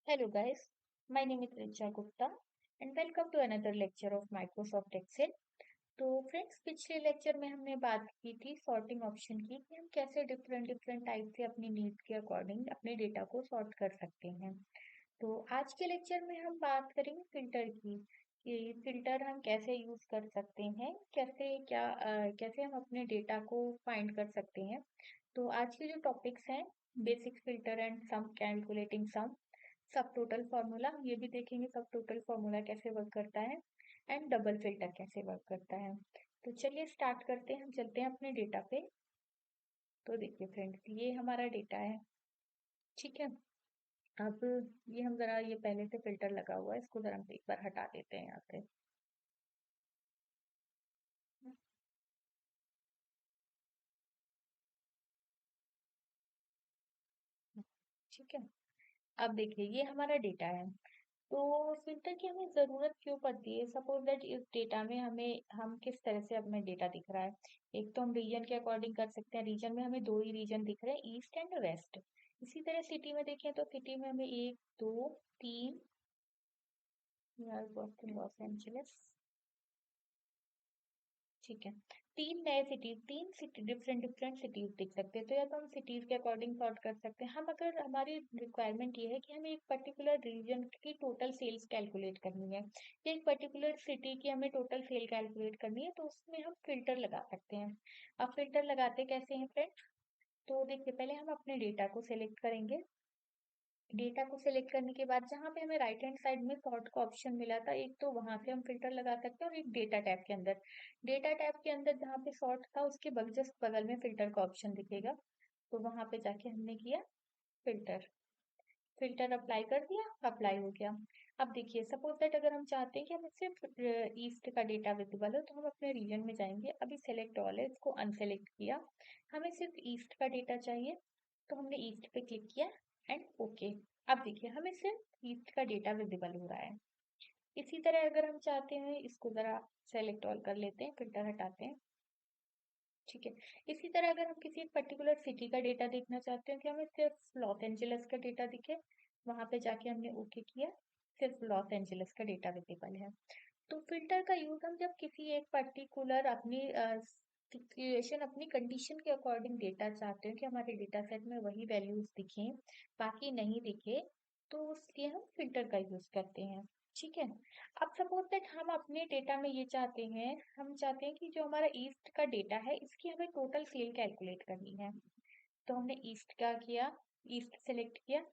Hello guys, my name is Richa Gupta and welcome to another lecture of Microsoft Excel. तो friends पिछले lecture में हमने बात की थी सॉर्टिंग ऑप्शन की कि हम कैसे डिफरेंट डिफरेंट टाइप से अपनी नीड के अकॉर्डिंग अपने डेटा को सॉर्ट कर सकते हैं। तो आज के लेक्चर में हम बात करेंगे फिल्टर की कि फिल्टर हम कैसे यूज कर सकते हैं, कैसे हम अपने डेटा को फाइंड कर सकते हैं। तो आज के जो टॉपिक्स हैं basic filter and sum calculating sum, सब टोटल फार्मूला ये भी देखेंगे, सब टोटल फार्मूला कैसे वर्क करता है एंड डबल फिल्टर कैसे वर्क करता है। तो चलिए स्टार्ट करते हैं, हम चलते हैं अपने डेटा पे। तो देखिए फ्रेंड्स, ये हमारा डेटा है, ठीक है। अब ये हम जरा, ये पहले से फिल्टर लगा हुआ है, इसको जरा हम एक बार हटा देते हैं यहाँ से। ठीक है, अब देखिए ये हमारा डेटा है। तो फिल्टर की हमें ज़रूरत क्यों पड़ती है? सपोज दैट इस डेटा में हम किस तरह से हमें डेटा दिख रहा है। एक तो हम रीजन के अकॉर्डिंग कर सकते हैं, रीजन में हमें दो ही रीजन दिख रहे हैं, ईस्ट एंड वेस्ट। इसी तरह सिटी में देखें तो सिटी में हमें एक दो तीन, लॉस एंजलिस, ठीक है, तीन नए सिटीज, तीन सिटी डिफरेंट डिफरेंट सिटीज दिख सकते हैं। तो या तो हम सिटीज के अकॉर्डिंग सॉर्ट कर सकते हैं। हम अगर हमारी रिक्वायरमेंट ये है कि हमें एक पर्टिकुलर रीजन की टोटल सेल्स कैलकुलेट करनी है या एक पर्टिकुलर सिटी की हमें टोटल सेल कैलकुलेट करनी है, तो उसमें हम फिल्टर लगा सकते हैं। अब फिल्टर लगाते कैसे हैं फ्रेंड्स? तो देखिए पहले हम अपने डेटा को सिलेक्ट करेंगे। डेटा को सिलेक्ट करने के बाद जहाँ पे हमें राइट हैंड साइड में सॉर्ट का ऑप्शन मिला था, एक तो वहां से हम फिल्टर लगा सकते हैं और एक डेटा टैब के अंदर, डेटा टैब के अंदर जहाँ पे सॉर्ट था उसके जस्ट बगल में फिल्टर का ऑप्शन दिखेगा। तो वहां पे जाके हमने किया फिल्टर, फिल्टर अप्लाई कर दिया, अप्लाई हो गया। अब देखिए सपोज दैट अगर हम चाहते हैं कि हमें सिर्फ ईस्ट का डेटा विजिबल हो, तो हम अपने रीजन में जाएंगे, अभी सेलेक्ट ऑल है, इसको अनसेलेक्ट किया, हमें सिर्फ ईस्ट का डेटा चाहिए, तो हमने ईस्ट पे क्लिक किया एंड ओके। अब देखिए हमें सिर्फ ईस्ट का डेटा विजिबल हो रहा है। इसी तरह अगर हम चाहते हैं, इसको जरा सेलेक्ट ऑल कर लेते हैं, फिल्टर हटाते हैं, ठीक है। इसी तरह अगर हम किसी एक पर्टिकुलर सिटी का डेटा देखना चाहते हैं कि हमें सिर्फ लॉस एंजलिस का डेटा दिखे, वहां पे जाके हमने ओके किया, सिर्फ लॉस एंजलिस का डेटा विजिबल है। तो फिल्टर का यूज हम जब किसी एक पर्टिकुलर अपनी सिचुएशन, अपनी कंडीशन के अकॉर्डिंग डेटा चाहते हैं कि हमारे डेटा सेट में वही वैल्यूज दिखें, बाकी नहीं दिखे, तो उसके हम फिल्टर का यूज करते हैं, ठीक है। अब सपोज दैट हम अपने डेटा में ये चाहते हैं, हम चाहते हैं कि जो हमारा ईस्ट का डेटा है इसकी हमें टोटल सेल कैलकुलेट करनी है। तो हमने ईस्ट का किया, ईस्ट सेलेक्ट किया।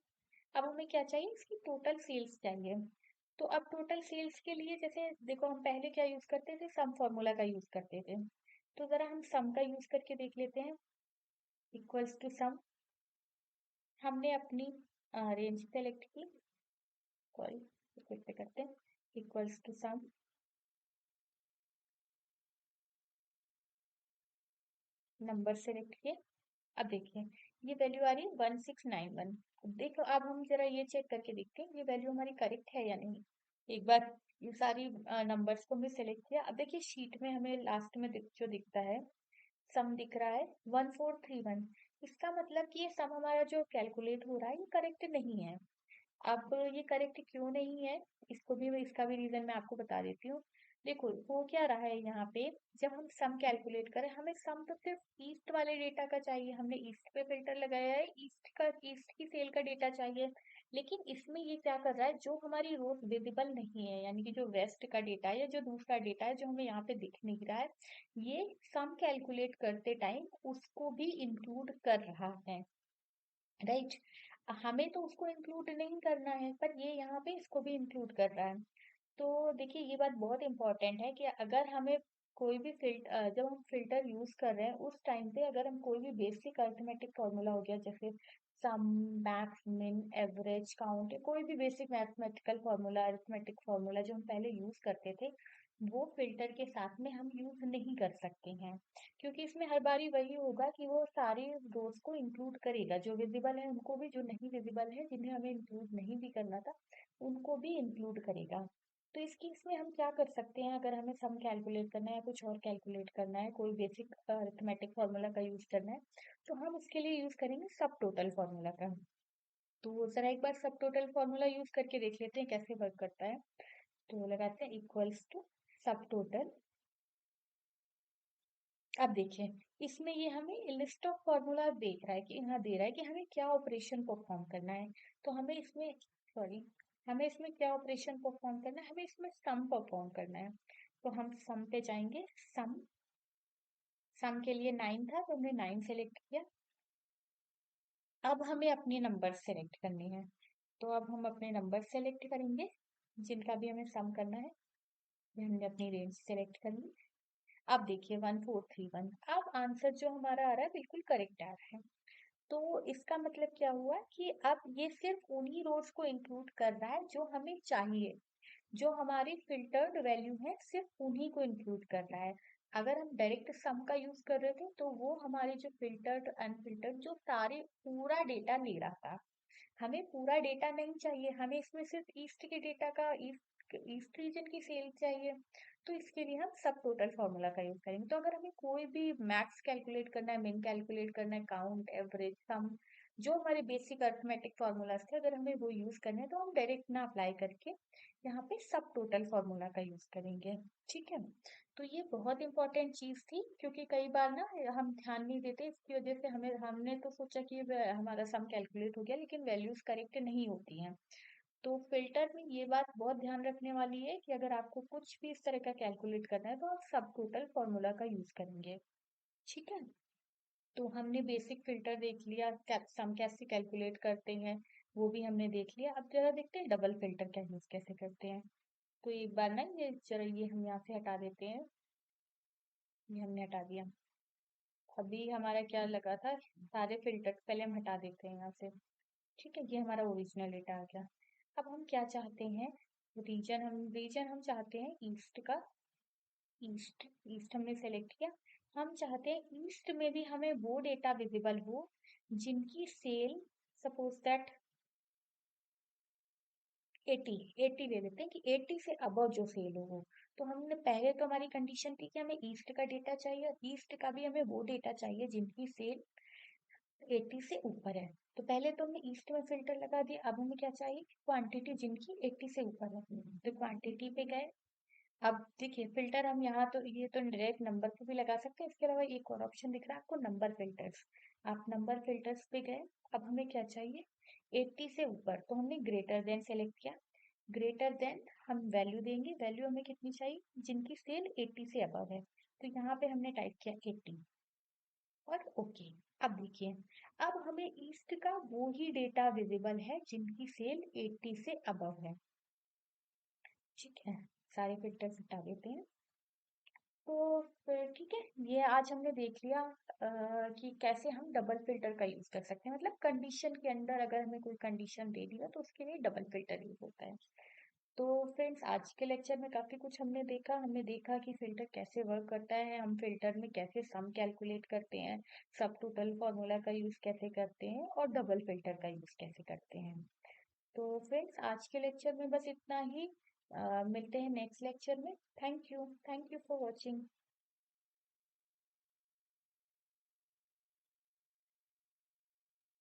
अब हमें क्या चाहिए, इसकी टोटल सेल्स चाहिए। तो अब टोटल सेल्स के लिए जैसे देखो, हम पहले क्या यूज करते थे, सम फॉर्मूला का यूज करते थे। तो जरा हम सम का यूज करके देख लेते हैं। इक्वल्स टू सम, हमने अपनी रेंज सेलेक्ट की, सॉरी फिर से करते हैं, equals to sum, number select किए। अब देखिए ये वैल्यू आ रही है 1691। अब देखो, अब हम जरा ये चेक करके देखते हैं ये वैल्यू हमारी करेक्ट है या नहीं। एक बार ये सारी नंबर्स को हमने सेलेक्ट किया। अब देखिए शीट में हमें लास्ट में जो दिखता है, सम दिख रहा है 1431। इसका मतलब कि ये सम हमारा जो कैलकुलेट हो रहा है ये करेक्ट नहीं है। अब ये करेक्ट क्यों नहीं है, इसका भी रीजन मैं आपको बता देती हूँ। देखो हो क्या रहा है यहाँ पे, जब हम सम कैलकुलेट करें, हमें सम तो सिर्फ ईस्ट वाले डेटा का चाहिए, हमने ईस्ट पे फिल्टर लगाया है, ईस्ट की सेल का डेटा चाहिए। लेकिन इसमें ये क्या कर रहा है, जो हमारी रोज विजिबल नहीं है, यानी कि जो वेस्ट का डेटा है या जो दूसरा डेटा है जो हमें यहाँ पे दिख नहीं रहा है, ये सम कैलकुलेट करते टाइम उसको भी इंक्लूड कर रहा है, राइट। हमें तो उसको इंक्लूड नहीं करना है, पर ये यहाँ पे इसको भी इंक्लूड कर रहा है। तो देखिए ये बात बहुत इंपॉर्टेंट है कि अगर हमें कोई भी जब हम फिल्टर यूज कर रहे हैं उस टाइम पे अगर हम कोई भी बेसिक अरिथमेटिक फॉर्मूला हो गया, जैसे सम, मैक्स, मिन, एवरेज, काउंट, कोई भी basic mathematical formula, arithmetic formula जो हम पहले यूज करते थे, वो फिल्टर के साथ में हम यूज नहीं कर सकते हैं। क्योंकि इसमें हर बारी वही होगा कि वो सारी रोज को इंक्लूड करेगा, जो विजिबल है उनको भी, जो नहीं विजिबल है जिन्हें हमें इंक्लूड नहीं भी करना था उनको भी इंक्लूड करेगा। तो इस केस में हम क्या कर सकते हैं, अगर हमें सम कैलकुलेट करना है या कुछ और कैलकुलेट करना है, कोई बेसिक अरिथमेटिक फॉर्मूला का यूज करना है, तो हम उसके लिए यूज करेंगे सब टोटल फॉर्मूला का। तो जरा एक बार सब टोटल फॉर्मूला यूज करके देख लेते हैं कैसे वर्क करता है। तो लगाते हैं इक्वल्स टू सब टोटल। अब देखिए, इसमें ये हमें लिस्ट ऑफ फॉर्मूला देख रहा है कि यहाँ दे रहा है कि हमें क्या ऑपरेशन परफॉर्म करना है। तो हमें इसमें सॉरी हमें इसमें क्या ऑपरेशन परफॉर्म करना है, हमें इसमें सम परफॉर्म करना है। तो हम सम पे जाएंगे। सम सम के लिए 9 था तो हमने 9 सेलेक्ट किया। अब हमें अपने नंबर सेलेक्ट करने हैं। तो अब हम अपने नंबर सेलेक्ट करेंगे जिनका भी हमें सम करना है। ये हमने अपनी रेंज सेलेक्ट कर ली। अब देखिए 1431। अब आंसर जो हमारा आ रहा है बिल्कुल करेक्ट आ रहा है। तो इसका मतलब क्या हुआ कि अब ये सिर्फ उन्हीं रोज को इंक्लूड कर रहा है जो हमें चाहिए। जो हमारी फिल्टर्ड वैल्यू है सिर्फ उन्हीं को इंक्लूड कर रहा है। अगर हम डायरेक्ट सम का यूज कर रहे थे तो वो हमारे जो फिल्टर्ड अनफिल्टर्ड जो सारे पूरा डेटा ले रहा था। हमें पूरा डेटा नहीं चाहिए, हमें इसमें सिर्फ ईस्ट के डेटा का ईस्ट ईस्ट रीजन की सेल चाहिए। तो इसके लिए हम सब टोटल फॉर्मूला का यूज करेंगे। तो अगर हमें कोई भी मैक्स कैलकुलेट करना है, मिन कैलकुलेट करना है, काउंट, एवरेज, सम, जो हमारे बेसिक अर्थमेटिक फॉर्मूलाज थे, अगर हमें वो यूज करने हैं तो हम डायरेक्ट ना अप्लाई करके यहाँ पे सब टोटल फॉर्मूला का यूज करेंगे। ठीक है। तो ये बहुत इंपॉर्टेंट चीज थी क्योंकि कई बार ना हम ध्यान नहीं देते, इसकी वजह से हमें हमने तो सोचा कि हमारा सम कैलकुलेट हो गया लेकिन वैल्यूज करेक्ट नहीं होती हैं। तो फिल्टर में ये बात बहुत ध्यान रखने वाली है कि अगर आपको कुछ भी इस तरह का कैलकुलेट करना है तो आप सब टोटल फॉर्मूला का यूज करेंगे। ठीक है। तो हमने बेसिक फिल्टर देख लिया, सम कैसे कैलकुलेट करते हैं वो भी हमने देख लिया। अब जरा देखते हैं डबल फिल्टर का यूज कैसे करते हैं। तो एक बार ना ये जरा ये हम यहाँ से हटा देते हैं। ये हमने हटा दिया। अभी हमारा क्या लगा था, सारे फिल्टर पहले हम हटा देते हैं यहाँ से। ठीक है, ये हमारा ओरिजिनल डेटा आ गया। अब हम क्या चाहते हैं, रीजन हम चाहते हैं ईस्ट का। ईस्ट ईस्ट हमने सेलेक्ट किया। हम चाहते हैं ईस्ट में भी हमें वो डेटा विजिबल हो जिनकी सेल, सपोज दैट 80 80 ले लेते हैं कि 80 से अबव जो सेल हो। तो हमने पहले तो हमारी कंडीशन थी कि हमें ईस्ट का डेटा चाहिए, ईस्ट का भी हमें वो डेटा चाहिए जिनकी सेल 80 से ऊपर है। तो पहले तो हमने ईस्ट में फिल्टर लगा दिया। अब हमें क्या चाहिए, क्वांटिटी जिनकी 80 से ऊपर है। तो क्वांटिटी पे गए। अब देखिए फिल्टर हम यहाँ तो ये तो डायरेक्ट नंबर पे भी लगा सकते हैं, इसके अलावा एक और ऑप्शन दिख रहा है आपको, नंबर फिल्टर्स। आप नंबर फिल्टर्स पे गए। अब हमें क्या चाहिए, 80 से ऊपर, तो हमने ग्रेटर देन सेलेक्ट किया। ग्रेटर देन हम वैल्यू देंगे, वैल्यू हमें कितनी चाहिए, जिनकी सेल 80 से अबव है। तो यहाँ पे हमने टाइप किया 80 और ओके। अब देखिए, अब हमें ईस्ट का वो ही डेटा विजिबल है जिनकी सेल 80 से अबव है। ठीक है, सारे फिल्टर्स हटा देते हैं। तो फिर ठीक है, ये आज हमने देख लिया कि कैसे हम डबल फिल्टर का यूज कर सकते हैं। मतलब कंडीशन के अंदर अगर हमें कोई कंडीशन दे दिया तो उसके लिए डबल फिल्टर यूज होता है। तो फ्रेंड्स, आज के लेक्चर में काफी कुछ हमने देखा कि फिल्टर कैसे वर्क करता है, हम फिल्टर में कैसे सम कैलकुलेट करते हैं, सब टोटल फॉर्मूला का यूज कैसे करते हैं और डबल फिल्टर का यूज कैसे करते हैं। तो फ्रेंड्स, आज के लेक्चर में बस इतना ही। मिलते हैं नेक्स्ट लेक्चर में। Thank you for watching.